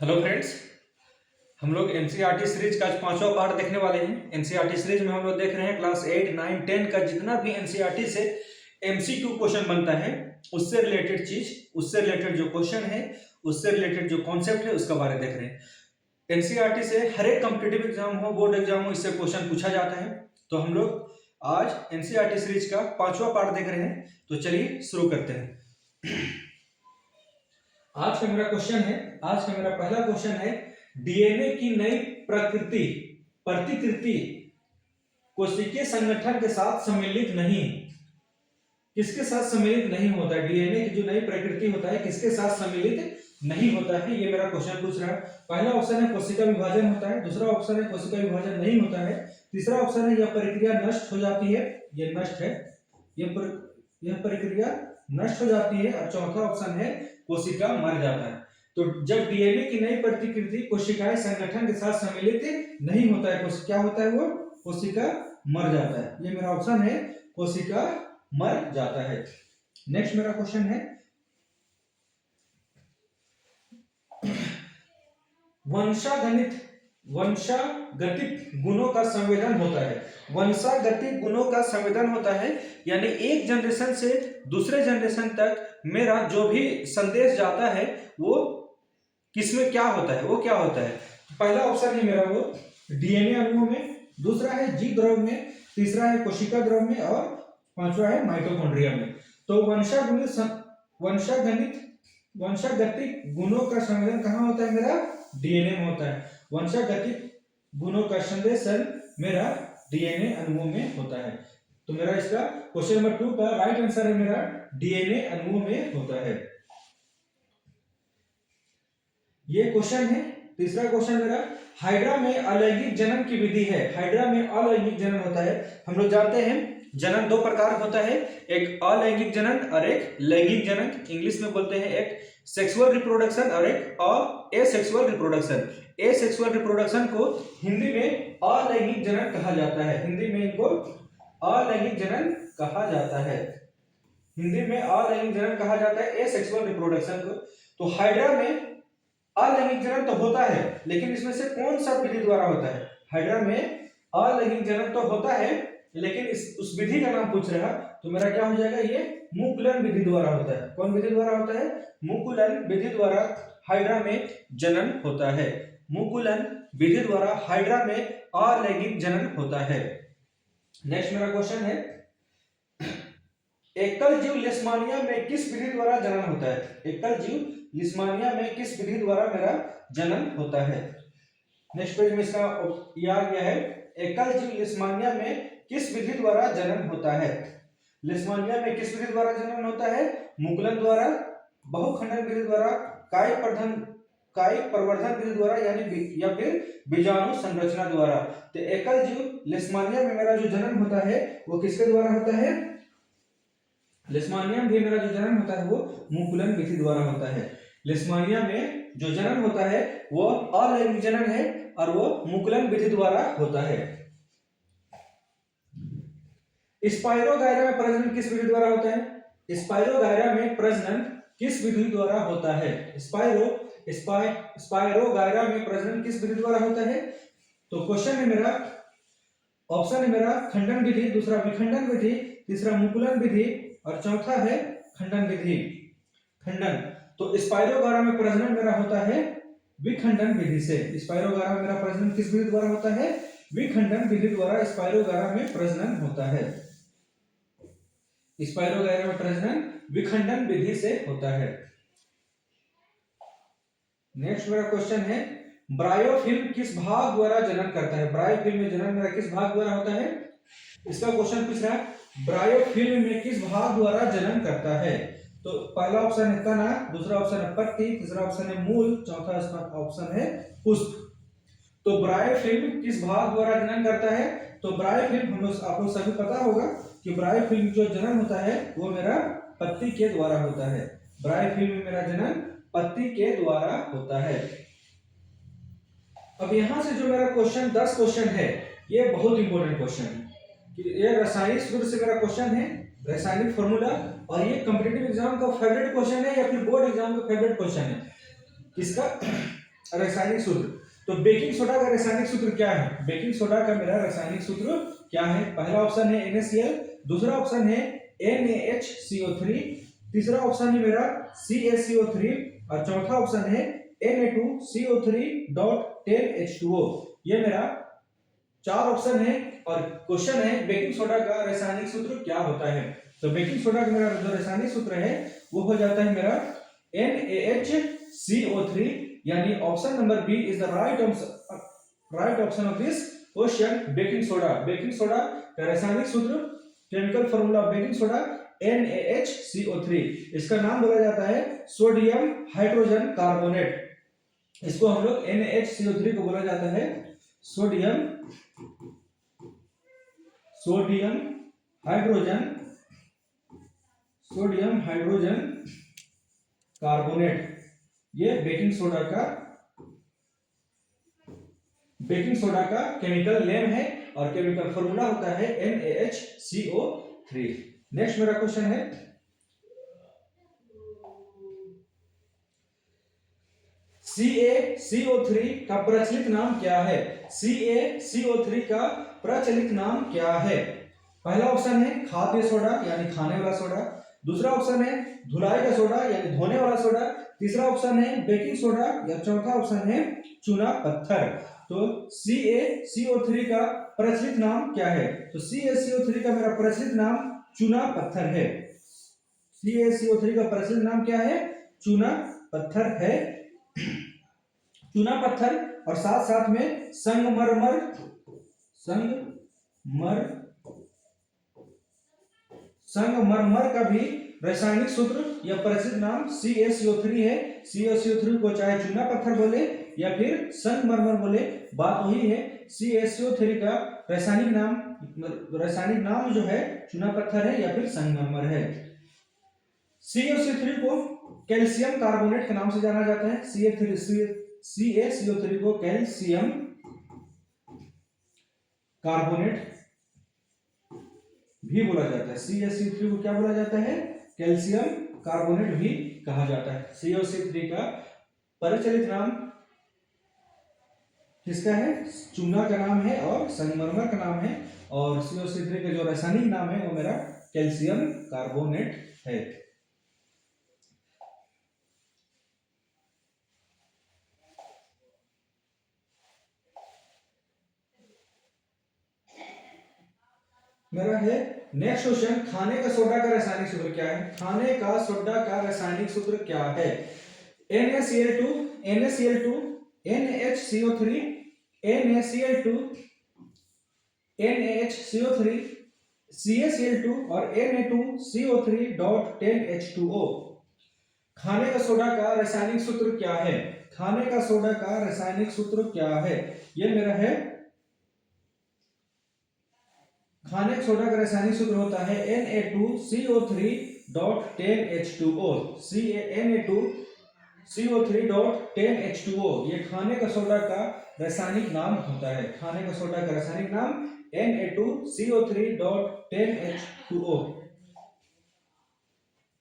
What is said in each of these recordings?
Hello friends. हम लोग NCERT series का आज पांचवा पार्ट देखने वाले हैं। एनसीईआरटी सीरीज में हम लोग देख रहे हैं क्लास 8, 9, 10 का जितना भी एनसीईआरटी से एमसीक्यू क्वेश्चन बनता है उससे रिलेटेड चीज, उससे रिलेटेड जो क्वेश्चन है, उससे रिलेटेड जो कॉन्सेप्ट है उसका बारे में देख रहे हैं। एनसीईआरटी से हर एक कॉम्पिटिटिव एग्जाम हो, बोर्ड एग्जाम हो, इससे क्वेश्चन पूछा जाता है। तो हम लोग आज एनसीईआरटी सीरीज का पांचवा पार्ट देख रहे हैं। तो चलिए शुरू करते हैं। आज का मेरा क्वेश्चन है, आज का मेरा पहला क्वेश्चन है, डीएनए की नई प्रतिकृति कोशिकीय संगठन के साथ सम्मिलित नहीं, किसके साथ सम्मिलित नहीं होता है? डीएनए की जो नई प्रकृति होता है किसके साथ सम्मिलित नहीं होता है, ये मेरा क्वेश्चन पूछ रहा है। पहला ऑप्शन है कोशिका विभाजन होता है, दूसरा ऑप्शन है कोशिका विभाजन नहीं होता है, तीसरा ऑप्शन है यह प्रक्रिया नष्ट हो जाती है, ये नष्ट है, यह प्रक्रिया नष्ट हो जाती है, और चौथा ऑप्शन है कोशिका मर जाता है। तो जब डीएनए की नई प्रतिकृति कोशिकाएं संगठन के साथ सम्मिलित नहीं होता है, क्या होता है? वो कोशिका मर जाता है। ये मेरा ऑप्शन है, कोशिका मर जाता है। नेक्स्ट मेरा क्वेश्चन है, वंशागतिक गुणों का संवेदन होता है। वंशागतिक गुणों का संवेदन होता है यानी एक जनरेशन से दूसरे जनरेशन तक मेरा जो भी संदेश जाता है वो किसमें क्या होता है, वो क्या होता है? पहला ऑप्शन है मेरा वो डीएनए अणुओं में, दूसरा है जीव द्रव में, तीसरा है कोशिका द्रव में, और पांचवा है माइटोकॉन्ड्रिया में। तो वंशागतिक गुणों का संवेदन कहाँ होता है? मेरा डीएनए में होता है। वंशागतिक गुणों का संदेशन मेरा डीएनए अणुओं में होता है। तो मेरा इसका क्वेश्चन नंबर 2 का राइट आंसर है मेरा डीएनए अणुओं में होता है। ये क्वेश्चन है। तीसरा क्वेश्चन मेरा, हाइड्रा में अलैंगिक जनन की विधि है। हाइड्रा में अलैंगिक जनन होता है। हम लोग जानते हैं जनन दो प्रकार होता है, एक अलैंगिक जनन और एक लैंगिक जनन। इंग्लिश में बोलते हैं एक सेक्सुअल रिप्रोडक्शन और एक एसेक्सुअल रिप्रोडक्शन। एसेक्सुअल रिप्रोडक्शन को हिंदी में अलैंगिक जनन कहा जाता है। हिंदी में इनको अलैंगिक जनन कहा जाता है। हिंदी में अलैंगिक जनन कहा जाता है एसेक्सुअल रिप्रोडक्शन को। तो हाइड्रा में अलैंगिक जनन तो होता है, लेकिन इसमें से कौन सा विधि द्वारा होता है? हाइड्रा में अलैंगिक जनन तो होता है, लेकिन उस विधि का नाम पूछ रहा, तो मेरा क्या हो जाएगा? ये मुकुलन विधि द्वारा होता है। कौन विधि द्वारा होता है? मुकुलन विधि द्वारा हाइड्रा में जनन होता है। मुकुलन विधि द्वारा हाइड्रा में अलैंगिक जनन होता है। नेक्स्ट मेरा क्वेश्चन है, एकल जीव लिस्मानिया में किस विधि द्वारा जनन होता है? एकल जीव लिस्मानिया में किस विधि द्वारा मेरा जनन होता है? नेक्स्ट पेज में इसका यह आ गया है, एकल जीव लिस्मानिया में किस विधि द्वारा जनन होता है? लिस्मानिया में किस विधि द्वारा जनन होता है? मुकुलन द्वारा, बहुखंडन विधि द्वारा, कायिक प्रवर्धन विधि द्वारा या फिर बीजाणु संरचना द्वारा। तो एकल जीव लिस्मानिया में मेरा जो जनन होता है वो किसके द्वारा होता है? लिस्मानिया में मेरा जो जनन होता है वो मुकुलन विधि द्वारा होता है। लिस्मानिया में जो जनन होता है वो अलैंगिक जनन है और वो मुकुलन विधि द्वारा होता है। स्पाइरोगायरा में प्रजनन किस विधि द्वारा होता है? स्पाइरोगायरा में प्रजनन किस विधि द्वारा होता है? स्पाइरोगायरा में प्रजनन किस विधि द्वारा होता है? तो क्वेश्चन है मेरा, ऑप्शन है मेरा खंडन विधि, दूसरा विखंडन विधि, तीसरा मुकुलन विधि, और चौथा है खंडन विधि। खंडन। तो स्पाइरोगायरा में प्रजनन मेरा होता है विखंडन विधि से। स्पाइरोगायरा में मेरा प्रजनन किस विधि द्वारा होता है? विखंडन विधि द्वारा स्पाइरोगायरा में प्रजनन होता है। स्पाइरोगायरा में प्रजनन विखंडन विधि से होता है। नेक्स्ट मेरा क्वेश्चन है, ब्रायोफिल्म किस भाग द्वारा जनन करता है? ब्रायोफिल्म में जनन मेरा किस भाग द्वारा होता है? इसका क्वेश्चन पूछ रहा है, ब्रायोफिल्म में किस भाग द्वारा जनन करता है? तो पहला ऑप्शन है तना, दूसरा ऑप्शन है पत्ती, तीसरा ऑप्शन है मूल, चौथा ऑप्शन है पुष्प। तो ब्रायोफिल्म किस भाग द्वारा जनन करता है? तो ब्रायोफिल्म आपको सभी पता होगा कि ब्रायोफिल्म जो जनन होता है वो मेरा पत्ती के द्वारा होता है। ब्रायोफिल्म में मेरा जनन पत्ती के द्वारा होता है। अब यहां से जो मेरा क्वेश्चन 10 क्वेश्चन है, ये बहुत इंपॉर्टेंट क्वेश्चन है। ये रासायनिक सूत्र से मेरा क्वेश्चन है, रासायनिक फॉर्मूला, और ये कॉम्पिटिटिव एग्जाम का फेवरेट क्वेश्चन है या फिर बोर्ड एग्जाम का फेवरेट क्वेश्चन है। किसका? रासायनिक सूत्र। तो बेकिंग सोडा का रासायनिक सूत्र क्या है? बेकिंग सोडा का मेरा रासायनिक सूत्र क्या है? पहला ऑप्शन है NaCl, दूसरा ऑप्शन है NaHCO3, तीसरा ऑप्शन है मेरा CaCO3 और चौथा ऑप्शन है Na2CO3.10H2O। ये मेरा चार ऑप्शन है और क्वेश्चन है बेकिंग सोडा का रासायनिक सूत्र क्या होता है। तो बेकिंग सोडा का मेरा जो रासायनिक सूत्र है वो हो जाता है मेरा NaHCO3, यानी option number B is the right option of this question. Baking soda का रासायनिक सूत्र, chemical formula of baking soda NaHCO3। इसका नाम बोला जाता है सोडियम हाइड्रोजन कार्बोनेट। इसको हम लोग NaHCO3 को बोला जाता है सोडियम हाइड्रोजन कार्बोनेट। ये बेकिंग सोडा का केमिकल नेम है और केमिकल फॉर्मूला होता है NaHCO3। नेक्स्ट मेरा क्वेश्चन है CaCO3 का प्रचलित नाम क्या है? CaCO3 का प्रचलित नाम क्या है? पहला ऑप्शन है खाद्य सोडा यानी खाने वाला सोडा, दूसरा ऑप्शन है धुलाई का सोडा यानी धोने वाला सोडा, तीसरा ऑप्शन है बेकिंग सोडा या चौथा ऑप्शन है चूना पत्थर। तो CaCO3 का प्रचलित नाम क्या है? तो CaCO3 का मेरा प्रचलित नाम चूना पत्थर है। CaCO3 का प्रचलित नाम क्या है? चूना पत्थर है। चूना पत्थर और साथ साथ में संगमरमर का भी रासायनिक सूत्र या प्रचलित नाम CaCO3 है। CaCO3 को चाहे चूना पत्थर बोले या फिर संगमरमर बोले, बात वही है। CaCO3 का रासायनिक नाम जो है चूना पत्थर है या फिर संगमरमर है। CaCO3 को कैल्शियम कार्बोनेट के नाम से जाना जाता है। CaCO3 को कैल्शियम कार्बोनेट भी बोला जाता है। CaCO3 को क्या बोला जाता है? कैल्शियम कार्बोनेट भी कहा जाता है। CaCO3 का प्रचलित नाम किसका है? चूना का नाम है और संगमरमर का नाम है, और CaCO3 का जो रासायनिक नाम है वो मेरा कैल्शियम कार्बोनेट है। मेरा है नेक्स्ट क्वेश्चन, खाने का सोडा का रासायनिक सूत्र क्या है? खाने का सोडा का रासायनिक सूत्र क्या है? NaCl2, NaHCO3, NaCl2, NaHCO3, CaCl2 और Na2CO3.10H2O। खाने का सोडा का रासायनिक सूत्र क्या है? खाने का सोडा का रासायनिक सूत्र क्या है? ये मेरा है खाने का सोडा का रासायनिक सूत्र होता है Na2CO3.10H2O। Na2CO3.10H2O ये खाने का सोडा का रासायनिक नाम होता है। खाने का सोडा का रासायनिक नाम Na2CO3.10H2O।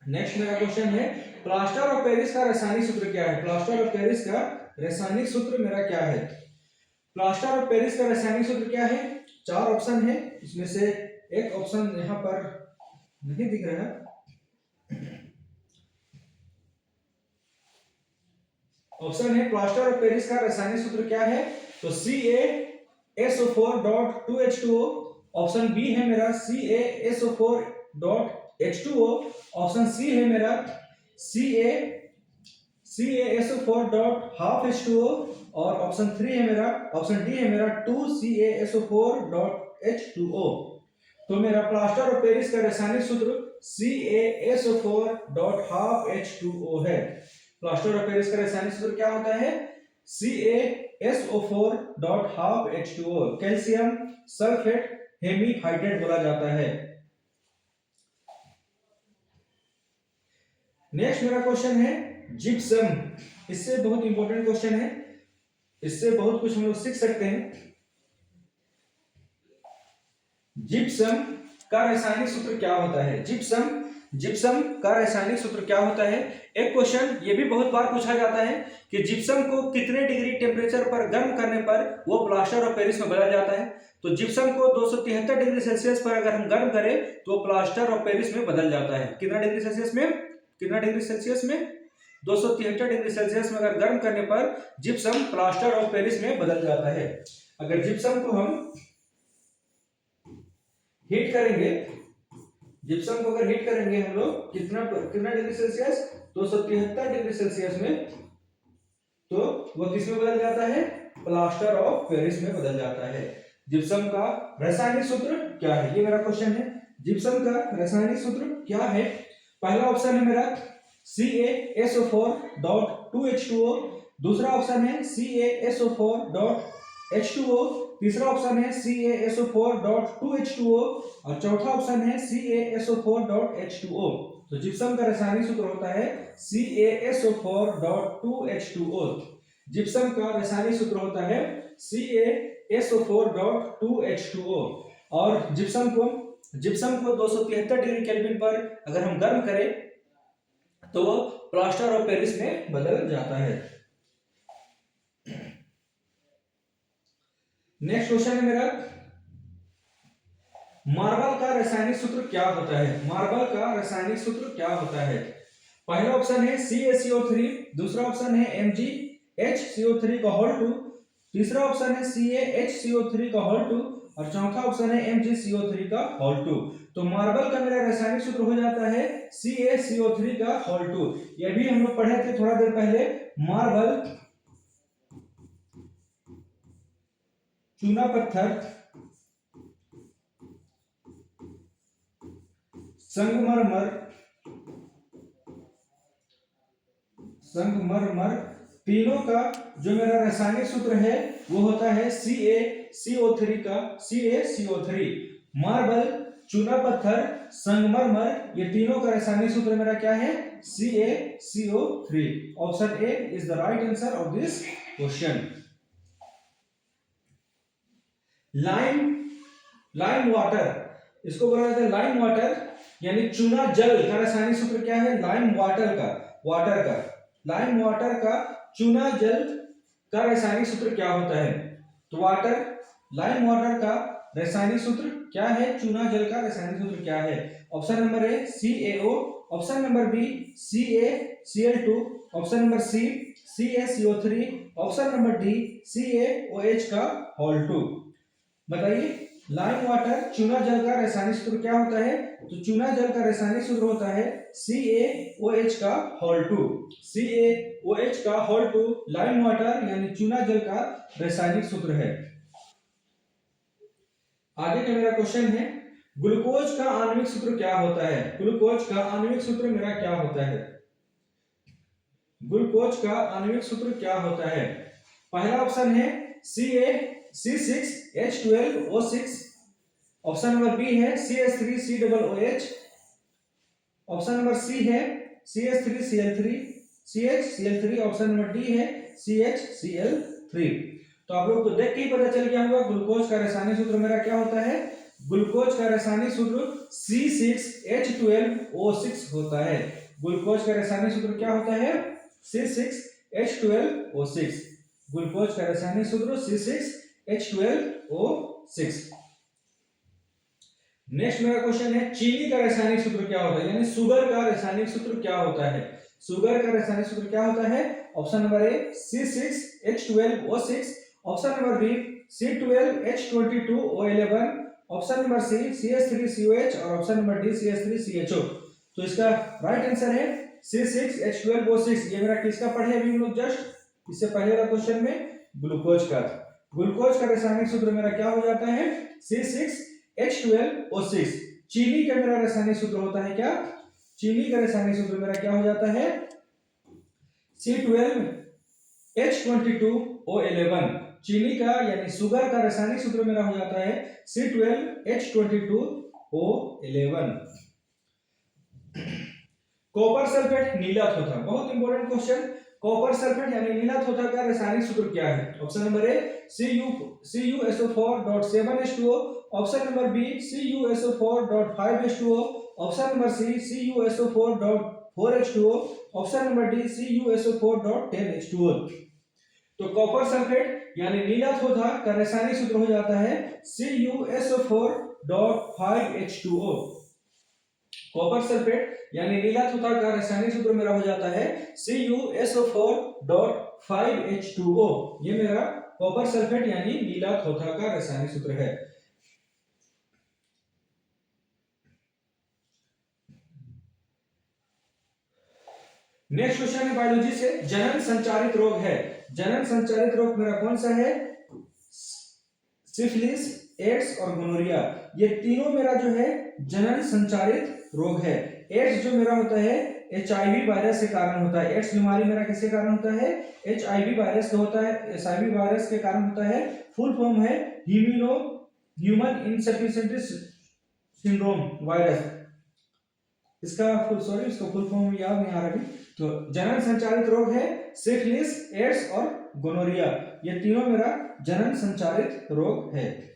नेक्स्ट मेरा क्वेश्चन है प्लास्टर ऑफ पेरिस का रासायनिक सूत्र क्या है? प्लास्टर ऑफ पेरिस का रासायनिक सूत्र मेरा क्या है? प्लास्टर ऑफ पेरिस का रासायनिक सूत्र क्या है? चार ऑप्शन है, इसमें से एक ऑप्शन यहां पर नहीं दिख रहा है। ऑप्शन है प्लास्टर ऑफ पेरिस का रासायनिक सूत्र क्या है? तो CaSO4.2H2O। ऑप्शन बी है मेरा CaSO4.H2O। ऑप्शन सी है मेरा CaSO4.12H2O और ऑप्शन डी है मेरा 2CaSO4.H2O। तो मेरा प्लास्टर ऑफ पेरिस का रासायनिक सूत्र CaSO4.12H2O है। प्लास्टर ऑफ पेरिस का रासायनिक सूत्र क्या होता है? CaSO4.12H2O। कैल्शियम सल्फेट हेमीहाइड्रेट बोला जाता है। नेक्स्ट मेरा क्वेश्चन है जिप्सम। इससे बहुत इंपॉर्टेंट क्वेश्चन है, इससे बहुत कुछ हम लोग सीख सकते हैं। जिप्सम का रासायनिक सूत्र क्या होता है? जिप्सम का रासायनिक सूत्र क्या होता है। एक क्वेश्चन ये भी बहुत बार पूछा जाता है कि जिप्सम को कितने डिग्री टेम्परेचर पर गर्म करने पर वो प्लास्टर ऑफ पेरिस में बदल जाता है। तो जिप्सम को 273 डिग्री सेल्सियस पर अगर हम गर्म करें तो प्लास्टर ऑफ पेरिस में बदल जाता है। कितना डिग्री सेल्सियस में, कितना डिग्री सेल्सियस में, 273 डिग्री सेल्सियस में अगर गर्म करने पर जिप्सम प्लास्टर ऑफ पेरिस में बदल जाता है। अगर जिप्सम को हम हीट करेंगे, जिप्सम को अगर हीट करेंगे हम लोग कितना डिग्री सेल्सियस, 273 डिग्री सेल्सियस में, तो वो किस में बदल जाता है, प्लास्टर ऑफ पेरिस में बदल जाता है। जिप्सम का रासायनिक सूत्र क्या है, ये मेरा क्वेश्चन है। जिप्सम का रासायनिक सूत्र क्या है। पहला ऑप्शन है मेरा CaSO4.2H2O, दूसरा ऑप्शन है CaSO4.H2O, तीसरा ऑप्शन है CaSO4.2H2O और चौथा ऑप्शन है CaSO4.H2O। तो जिप्सम का रासायनिक सूत्र होता है CaSO4.2H2O। जिप्सम का रासायनिक सूत्र होता है CaSO4.2H2O। और जिप्सम को 273 डिग्री केल्विन पर अगर हम गर्म करें तो वो प्लास्टर ऑफ पेरिस में बदल जाता है। नेक्स्ट क्वेश्चन है मेरा, मार्बल का रासायनिक सूत्र क्या होता है। मार्बल का रासायनिक सूत्र क्या होता है। पहला ऑप्शन है CaCO3, दूसरा ऑप्शन है MgHCO3 का होल 2, तीसरा ऑप्शन है CaHCO3 का होल 2 और चौथा ऑप्शन है MgCO3 का होल 2। तो मार्बल का मेरा रासायनिक सूत्र हो जाता है CaCO3 का होल 2। ये भी हम लोग पढ़े थे थोड़ा देर पहले। मार्बल चूना पत्थर संगमरमर तीनों का जो मेरा रासायनिक सूत्र है वो होता है CaCO3 का CaCO3। मार्बल, चूना पत्थर, संगमरमर, ये तीनों का रासायनिक सूत्र मेरा क्या है, CaCO3। Option A is the right answer of this question. Lime water, इसको बोला जाता है लाइम वाटर, यानी चूना जल का रासायनिक सूत्र क्या है, लाइम वाटर का चूना जल का रासायनिक सूत्र क्या होता है। तो लाइम वाटर का रासायनिक सूत्र क्या है, चूना जल का रासायनिक सूत्र क्या है। Option number A CaO, option number B CaCl2, option number C CaCO3, option number D CaOH का होल 2। बताइए लाइम वाटर चूना जल का रासायनिक सूत्र क्या होता है। तो चूना जल का रासायनिक सूत्र होता है CaOH का होल 2। CaOH का होल 2 लाइम वाटर यानी चूना जल का रासायनिक सूत्र है। आगे का मेरा क्वेश्चन है, ग्लूकोज का आणविक सूत्र क्या होता है। ग्लूकोज का आणविक सूत्र मेरा क्या होता है। ग्लूकोज का आणविक सूत्र क्या होता है। पहला ऑप्शन है C6H12O6, ऑप्शन नंबर बी है CH3COOH, ऑप्शन नंबर सी है CH3Cl3, ऑप्शन नंबर डी है CHCl3। तो आप लोग को देख के ही पता चल गया होगा ग्लूकोज का रासायनिक सूत्र मेरा क्या होता है। ग्लूकोज का रासायनिक सूत्र C6H12O6 होता है। ग्लूकोज का रासायनिक सूत्र क्या होता है, C6H12O6। ग्लूकोज का रासायनिक सूत्र C6H12O6। नेक्स्ट मेरा क्वेश्चन है, चीनी का रासायनिक सूत्र क्या होता है, यानी शुगर का रासायनिक सूत्र क्या होता है। शुगर का रासायनिक सूत्र क्या होता है। Option number A C6H12O6, option number B C12H22O11, option number C CH3COH और ऑप्शन नंबर डी CH3CHO। तो इसका राइट आंसर है C6H12O6। ये मेरा किसका पढ़े अभी हम लोग जस्ट इससे पहले वाला क्वेश्चन में, ग्लूकोज का रासायनिक सूत्र मेरा क्या हो जाता है C6H12O6। चीनी का मेरा रासायनिक सूत्र होता है क्या, चीनी का रासायनिक सूत्र मेरा क्या हो जाता है C12H22O11। चीनी का यानी शुगर का रासायनिक सूत्र मेरा हो जाता है C12H22O11। कॉपर सल्फेट नीला थोथा, बहुत इंपॉर्टेंट क्वेश्चन। कॉपर सल्फेट यानी नीला थोथा का रासायनिक सूत्र क्या है। Option number A CuSO4.7H2O, option number B CuSO4.5H2O, option number C CuSO4.4H2O, option number D CuSO4.10H2O। तो कॉपर सल्फेट यानी नीला थोथा का रासायनिक सूत्र हो जाता है CuSO4.5H2O। कॉपर सल्फेट यानी नीला थोथा का रासायनिक सूत्र मेरा हो जाता है CuSO4.5H2O। ये मेरा कॉपर सल्फेट यानी नीला थोथा का रासायनिक सूत्र है। नेक्स्ट क्वेश्चन है बायोलॉजी से, जनन संचारित रोग है। जनन संचारित रोग मेरा कौन सा है? सिफिलिस, एड्स और गोनोरिया। ये तीनों मेरा जो है जनन संचारित रोग है। एड्स जो मेरा होता है HIV वायरस के कारण होता है। एड्स बीमारी मेरा किसके कारण होता है? HIV वायरस का होता है। HIV वायरस के कारण होता है। फुल फॉर्म है ह्यूमन इनसफिशिएंसी सिंड्रोम वायरस। इसका फुल फॉर्म याद नहीं आ रहा अभी। तो जनन संचारित रोग है सिफिलिस, एड्स और गोनोरिया। ये तीनों मेरा जनन संचारित रोग है।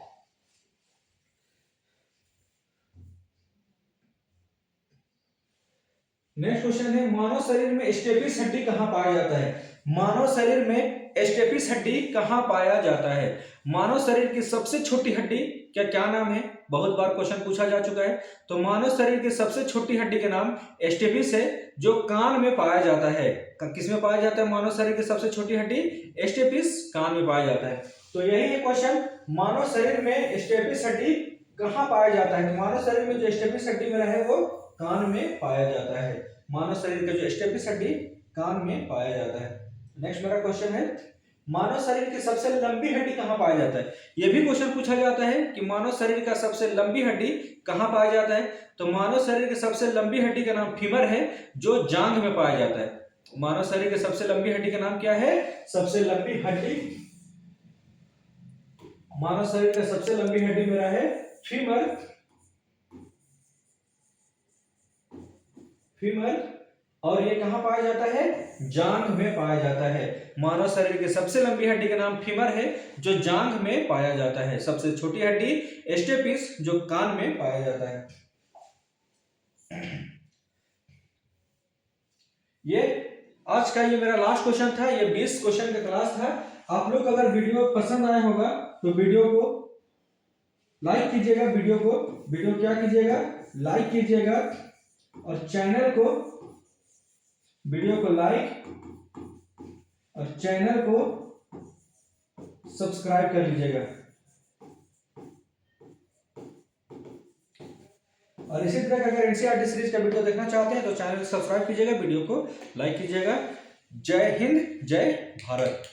नेक्स्ट क्वेश्चन है, मानव शरीर में स्टेपिस हड्डी कहां पाया जाता है? मानव शरीर में स्टेपिस हड्डी कहां पाया जाता है? मानव शरीर की सबसे छोटी हड्डी क्या नाम है? बहुत बार क्वेश्चन पूछा जा चुका है। तो मानव शरीर की सबसे छोटी हड्डी का नाम स्टेपिस है, जो कान में पाया जाता है। किस में पाया जाता है मानव शरीर की सबसे छोटी हड्डी? स्टेपिस, कान में पाया जाता है। तो यही है क्वेश्चन, मानव शरीर में स्टेपिस हड्डी कहां पाया जाता है? तो मानव शरीर में जो स्टेपिस हड्डी मेरा है वो कान में पाया जाता है। मानव शरीर का जो स्टेपिस हड्डी कान में पाया जाता है। नेक्स्ट मेरा क्वेश्चन है, मानव शरीर की सबसे लंबी हड्डी कहां पाया जाता है? यह भी क्वेश्चन पूछा जाता है कि मानव शरीर का सबसे लंबी हड्डी कहां पाया जाता है? तो मानव शरीर की सबसे लंबी हड्डी का नाम फीमर है, जो जांघ में पाया जाता है। मानव शरीर की सबसे लंबी हड्डी का नाम क्या है? सबसे लंबी हड्डी, मानव शरीर का सबसे लंबी हड्डी मेरा है फीमर। फीमर, और ये कहां पाया जाता है? जांघ में पाया जाता है। मानव शरीर की सबसे लंबी हड्डी का नाम फीमर है, जो जांघ में पाया जाता है। सबसे छोटी हड्डी स्टेपिस, जो कान में पाया जाता है। ये आज का ये मेरा लास्ट क्वेश्चन था। ये 20 क्वेश्चन का क्लास था। आप लोग अगर वीडियो पसंद आया होगा तो वीडियो को लाइक कीजिएगा। वीडियो क्या कीजिएगा? लाइक कीजिएगा, और चैनल को, वीडियो को लाइक और चैनल को सब्सक्राइब कर लीजिएगा। और इसी तरह का अगर एनसीईआरटी सीरीज का वीडियो देखना चाहते हैं तो चैनल को सब्सक्राइब कीजिएगा, वीडियो को लाइक कीजिएगा। जय हिंद, जय भारत।